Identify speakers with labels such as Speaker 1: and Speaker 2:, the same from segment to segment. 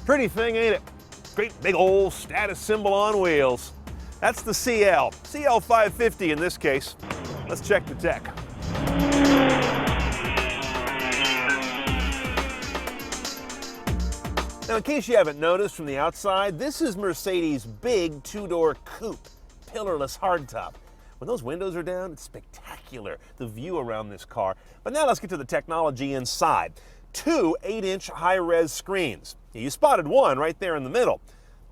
Speaker 1: Pretty thing, ain't it? Great big old status symbol on wheels. That's the CL550 in this case. Let's check the tech. Now, in case you haven't noticed from the outside, this is Mercedes' big two-door coupe, pillarless hardtop. When those windows are down, it's spectacular, the view around this car. But now let's get to the technology inside. Two 8-inch high-res screens. You spotted one right there in the middle.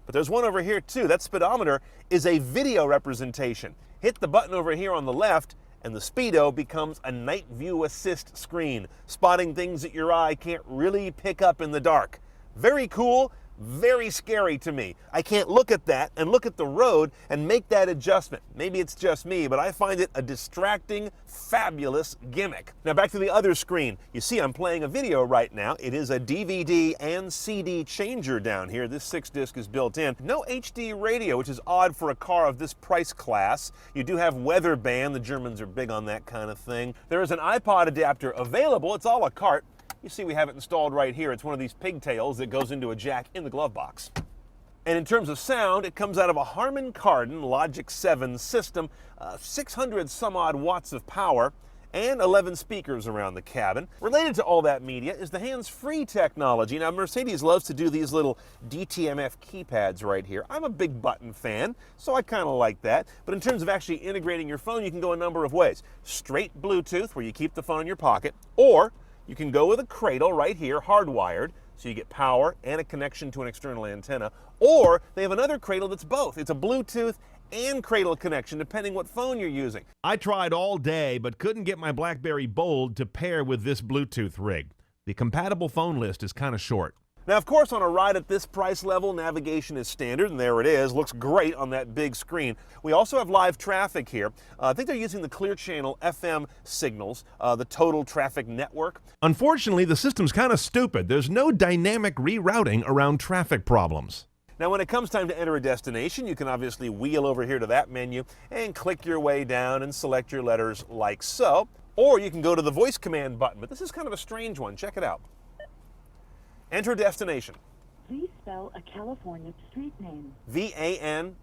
Speaker 1: But there's one over here too. That speedometer is a video representation. Hit the button over here on the left, and the speedo becomes a night view assist screen, spotting things that your eye can't really pick up in the dark. Very cool, very scary to me. I can't look at that and look at the road and make that adjustment. Maybe it's just me, but I find it a distracting, fabulous gimmick. Now back to the other screen. You see I'm playing a video right now. It is a DVD and CD changer down here. This 6-disc is built in. No HD radio, which is odd for a car of this price class. You do have weather band. The Germans are big on that kind of thing. There is an iPod adapter available. It's a la carte. You see we have it installed right here. It's one of these pigtails that goes into a jack in the glove box. And in terms of sound, it comes out of a Harman Kardon Logic 7 system, 600 some odd watts of power, and 11 speakers around the cabin. Related to all that media is the hands-free technology. Now, Mercedes loves to do these little DTMF keypads right here. I'm a big button fan, so I kind of like that. But in terms of actually integrating your phone, you can go a number of ways. Straight Bluetooth, where you keep the phone in your pocket, or you can go with a cradle right here, hardwired, so you get power and a connection to an external antenna. Or they have another cradle that's both. It's a Bluetooth and cradle connection, depending what phone you're using. I tried all day, but couldn't get my BlackBerry Bold to pair with this Bluetooth rig. The compatible phone list is kind of short. Now, of course, on a ride at this price level, navigation is standard, and there it is. Looks great on that big screen. We also have live traffic here. I think they're using the Clear Channel FM signals, the Total Traffic Network. Unfortunately, the system's kind of stupid. There's no dynamic rerouting around traffic problems. Now, when it comes time to enter a destination, you can obviously wheel over here to that menu and click your way down and select your letters like so. Or you can go to the voice command button, but this is kind of a strange one. Check it out. Enter destination.
Speaker 2: Please spell a California street name.
Speaker 1: V-A-N-N-E-S-S.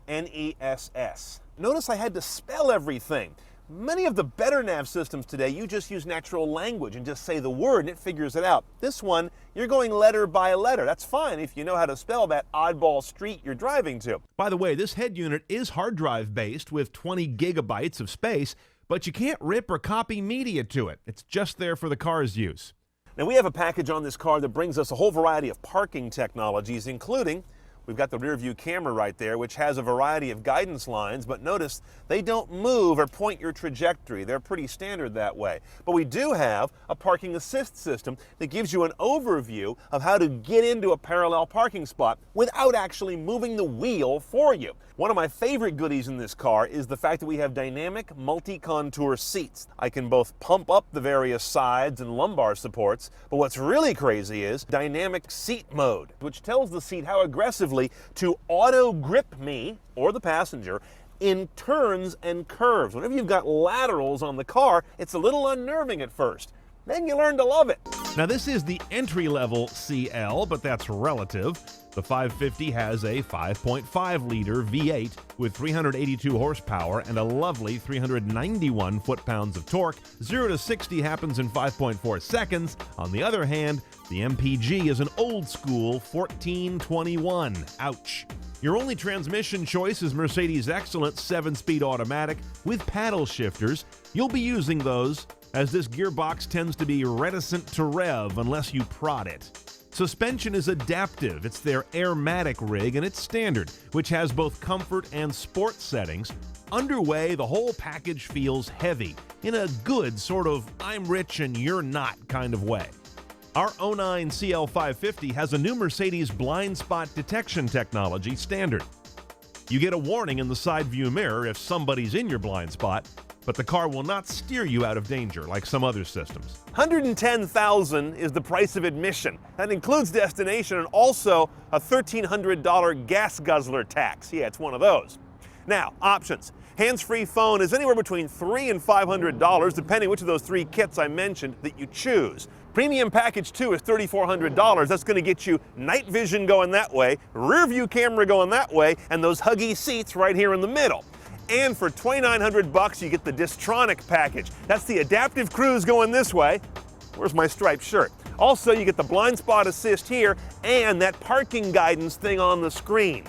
Speaker 1: Notice I had to spell everything. Many of the better nav systems today, you just use natural language and just say the word and it figures it out. This one, you're going letter by letter. That's fine if you know how to spell that oddball street you're driving to. By the way, this head unit is hard drive based with 20 gigabytes of space, but you can't rip or copy media to it. It's just there for the car's use. Now, we have a package on this car that brings us a whole variety of parking technologies, including, we've got the rear view camera right there, which has a variety of guidance lines, but notice they don't move or point your trajectory. They're pretty standard that way. But we do have a parking assist system that gives you an overview of how to get into a parallel parking spot without actually moving the wheel for you. One of my favorite goodies in this car is the fact that we have dynamic multi-contour seats. I can both pump up the various sides and lumbar supports, but what's really crazy is dynamic seat mode, which tells the seat how aggressively to auto grip me, or the passenger, in turns and curves. Whenever you've got laterals on the car, it's a little unnerving at first. Then you learn to love it. Now, this is the entry-level CL, but that's relative. The 550 has a 5.5-liter V8 with 382 horsepower and a lovely 391 foot-pounds of torque. 0 to 60 happens in 5.4 seconds. On the other hand, the MPG is an old-school 1421. Ouch. Your only transmission choice is Mercedes' excellent 7-speed automatic with paddle shifters. You'll be using those, as this gearbox tends to be reticent to rev unless you prod it. Suspension is adaptive. It's their Airmatic rig, and it's standard, which has both comfort and sport settings. Underway, the whole package feels heavy, in a good sort of I'm rich and you're not kind of way. Our 09 CL550 has a new Mercedes blind spot detection technology standard. You get a warning in the side view mirror if somebody's in your blind spot, but the car will not steer you out of danger like some other systems. $110,000 is the price of admission. That includes destination and also a $1,300 gas guzzler tax. Yeah, it's one of those. Now, options. Hands-free phone is anywhere between $300 and $500, depending which of those 3 kits I mentioned that you choose. Premium package 2 is $3,400. That's going to get you night vision going that way, rear view camera going that way, and those huggy seats right here in the middle. And for $2,900, you get the Distronic package. That's the adaptive cruise going this way. Where's my striped shirt? Also, you get the blind spot assist here and that parking guidance thing on the screen.